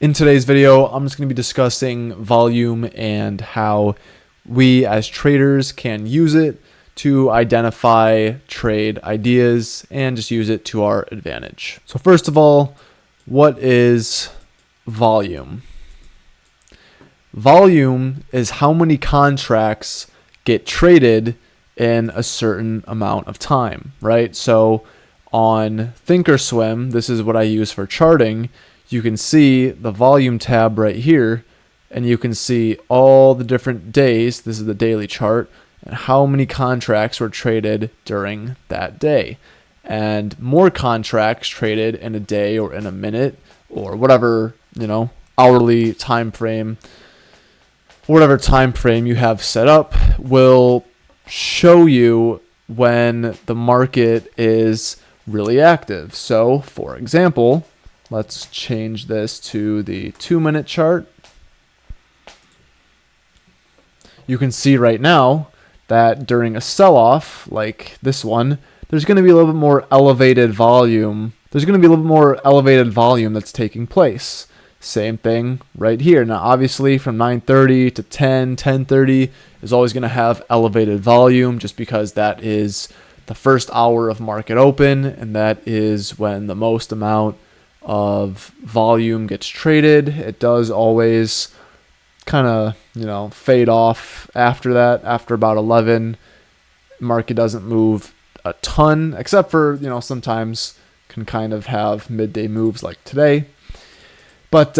In today's video, I'm just going to be discussing volume and how we as traders can use it to identify trade ideas and just use it to our advantage. So first of all, what is volume? Volume is how many contracts get traded in a certain amount of time, right? So on Thinkorswim, this is what I use for charting. You can see the volume tab right here, and you can see all the different days. This is the daily chart, and how many contracts were traded during that day. And more contracts traded in a day or in a minute or whatever, hourly time frame, whatever time frame you have set up will show you when the market is really active. So, for example, let's change this to the 2-minute chart. You can see right now that during a sell-off like this one, there's going to be a little bit more elevated volume. There's going to be a little bit more elevated volume that's taking place. Same thing right here. Now, obviously, from 9:30 to 10:30 is always going to have elevated volume just because that is the first hour of market open, and that is when the most amount of volume gets traded. It does always kind of, fade off after that. After about 11, market doesn't move a ton, except for, sometimes can kind of have midday moves like today. But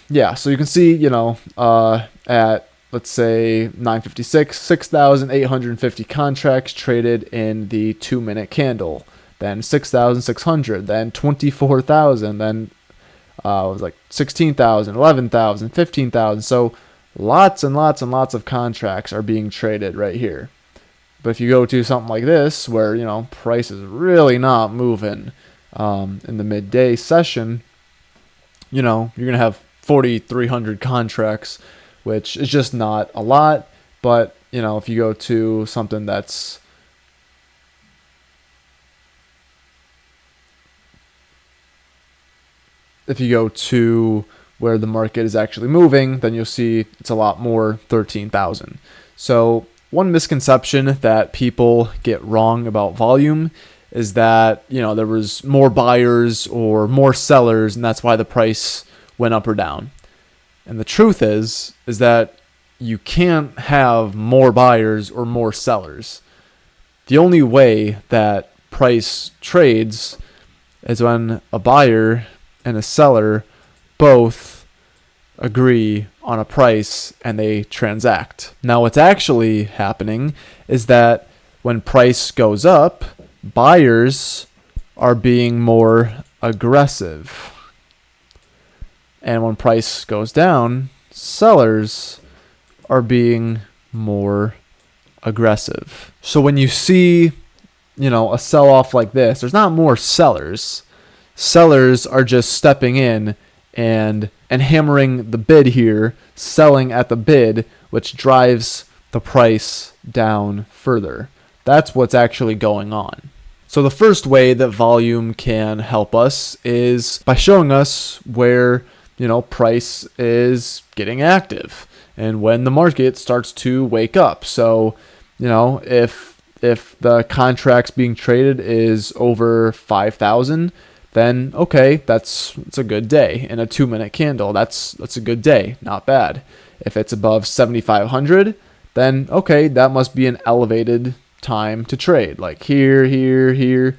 yeah, so you can see, at let's say 9:56, 6,850 contracts traded in the 2-minute candle. Then 6,600, then 24,000, then it was like 16,000, 11,000, 15,000. So lots and lots and lots of contracts are being traded right here. But if you go to something like this, where price is really not moving in the midday session, you're gonna have 4,300 contracts, which is just not a lot. But if you go to something that's if you go to where the market is actually moving, then you'll see it's a lot more, 13,000. So one misconception that people get wrong about volume is that, there was more buyers or more sellers, and that's why the price went up or down. And the truth is that you can't have more buyers or more sellers. The only way that price trades is when a buyer and a seller both agree on a price and they transact. Now, what's actually happening is that when price goes up, buyers are being more aggressive. And when price goes down, sellers are being more aggressive. So when you see, a sell-off like this, there's not more sellers. Sellers are just stepping in and hammering the bid here, selling at the bid, which drives the price down further. That's what's actually going on. So the first way that volume can help us is by showing us where, price is getting active and when the market starts to wake up. So, if the contracts being traded is over 5,000, then okay, that's a good day. In a 2-minute candle, that's a good day, not bad. If it's above 7,500, then okay, that must be an elevated time to trade. Like here.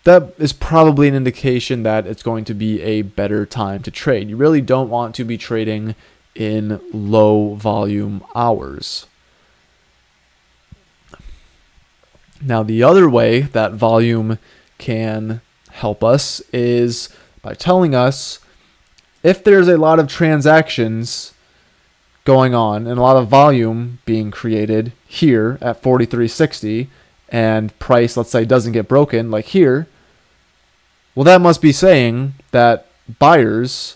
That is probably an indication that it's going to be a better time to trade. You really don't want to be trading in low volume hours. Now, the other way that volume can help us is by telling us if there's a lot of transactions going on and a lot of volume being created here at 43.60 and price, let's say, doesn't get broken like here, well, that must be saying that buyers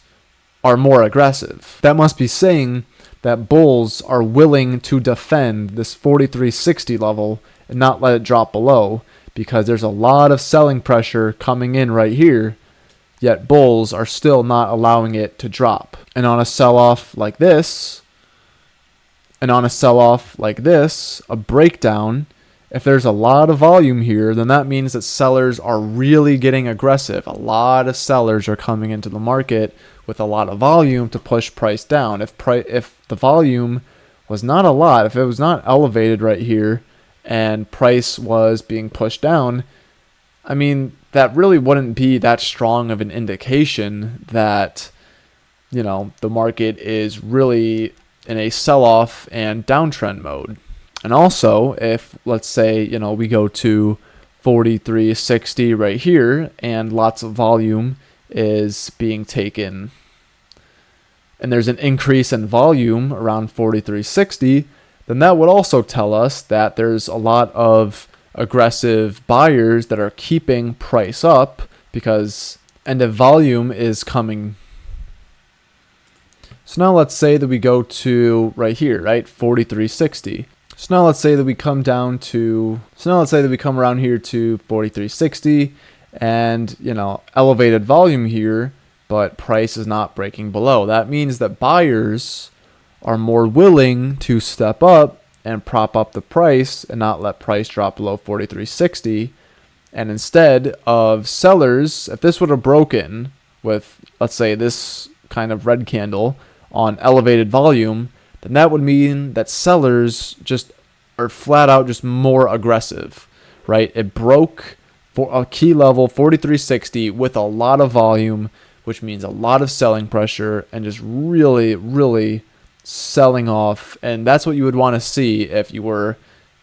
are more aggressive. That must be saying that bulls are willing to defend this 43.60 level and not let it drop below, because there's a lot of selling pressure coming in right here, yet bulls are still not allowing it to drop. And on a sell-off like this, a breakdown, if there's a lot of volume here, then that means that sellers are really getting aggressive. A lot of sellers are coming into the market with a lot of volume to push price down. If the volume was not a lot, if it was not elevated right here and price was being pushed down, I mean, that really wouldn't be that strong of an indication that, the market is really in a sell-off and downtrend mode. And also, if let's say, we go to 43.60 right here and lots of volume is being taken and there's an increase in volume around 43.60, then that would also tell us that there's a lot of aggressive buyers that are keeping price up and the volume is coming. So now let's say that we go to right here, right? 43.60. So now let's say that we come around here to 43.60 and, elevated volume here, but price is not breaking below. That means that buyers are more willing to step up and prop up the price and not let price drop below 43.60. And instead of sellers, if this would have broken with, let's say, this kind of red candle on elevated volume, then that would mean that sellers just are flat out just more aggressive, right? It broke for a key level, 43.60, with a lot of volume, which means a lot of selling pressure and just really, really selling off. And that's what you would want to see if you were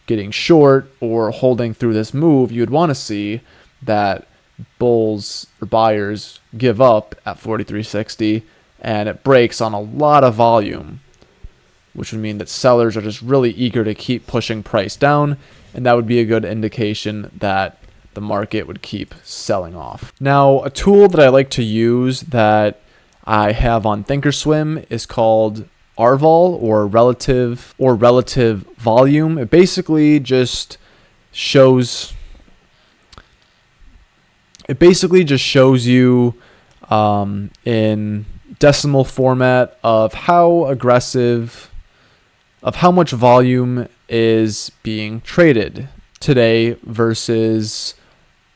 getting short or holding through this move. You would want to see that bulls or buyers give up at 43.60 and it breaks on a lot of volume, which would mean that sellers are just really eager to keep pushing price down, and that would be a good indication that the market would keep selling off. Now, a tool that I like to use that I have on Thinkorswim is called RVOL, or relative volume. It basically just shows you in decimal format of how much volume is being traded today versus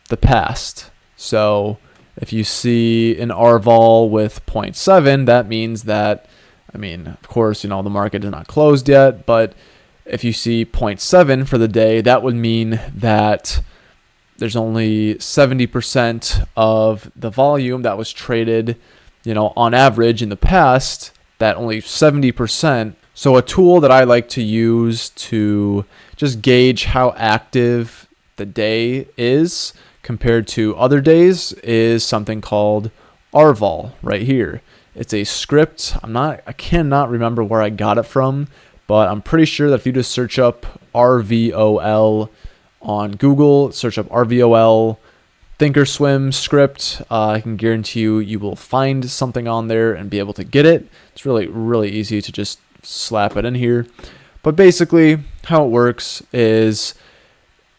the past. So if you see an RVOL with 0.7, that means that, of course, the market is not closed yet, but if you see 0.7 for the day, that would mean that there's only 70% of the volume that was traded, on average in the past, that only 70%. So a tool that I like to use to just gauge how active the day is compared to other days is something called RVOL right here. It's a script. I cannot remember where I got it from, but I'm pretty sure that if you just search up RVOL on Google, search up RVOL Thinkorswim script, I can guarantee you will find something on there and be able to get it. It's really, really easy to just slap it in here. But basically, how it works is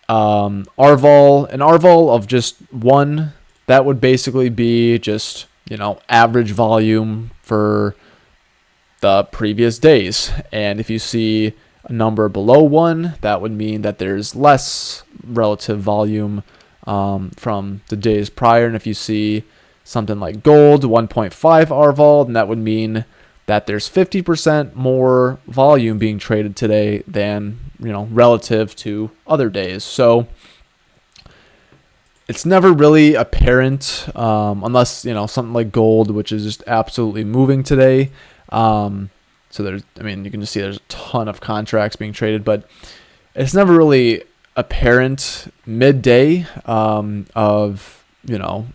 an RVOL of just 1, that would basically be just, average volume for the previous days. And if you see a number below 1, that would mean that there's less relative volume from the days prior. And if you see something like gold, 1.5 RVOL, then that would mean that there's 50% more volume being traded today than, relative to other days. So it's never really apparent unless, something like gold, which is just absolutely moving today. So there's, you can just see there's a ton of contracts being traded, but it's never really apparent midday of,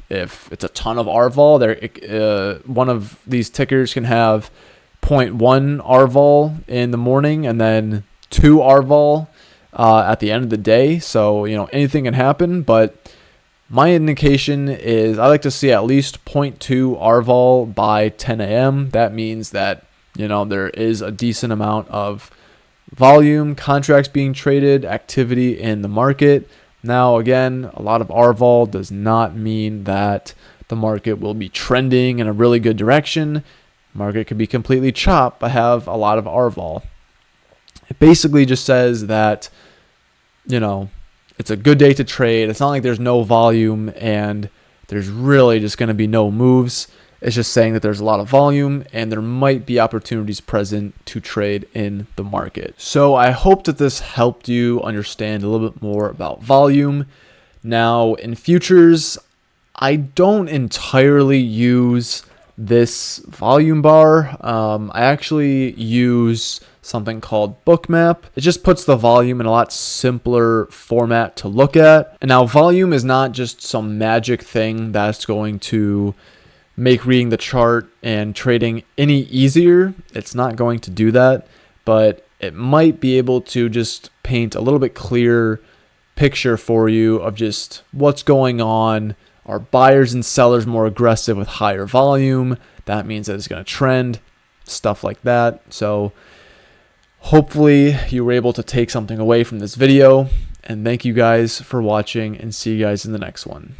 if it's a ton of RVOL, one of these tickers can have 0.1 RVOL in the morning and then 2 RVOL at the end of the day. So, anything can happen, but my indication is I like to see at least 0.2 RVOL by 10 a.m. That means that, there is a decent amount of volume, contracts being traded, activity in the market. Now, again, a lot of RVOL does not mean that the market will be trending in a really good direction. Market could be completely chopped, but have a lot of RVOL. It basically just says that, it's a good day to trade. It's not like there's no volume and there's really just going to be no moves. It's just saying that there's a lot of volume and there might be opportunities present to trade in the market. So I hope that this helped you understand a little bit more about volume. Now, in futures, I don't entirely use this volume bar. I actually use something called Bookmap. It just puts the volume in a lot simpler format to look at. And now volume is not just some magic thing that's going to make reading the chart and trading any easier. It's not going to do that, but it might be able to just paint a little bit clearer picture for you of just what's going on. Are buyers and sellers more aggressive with higher volume? That means that it's going to trend, stuff like that. So hopefully you were able to take something away from this video, and thank you guys for watching, and see you guys in the next one.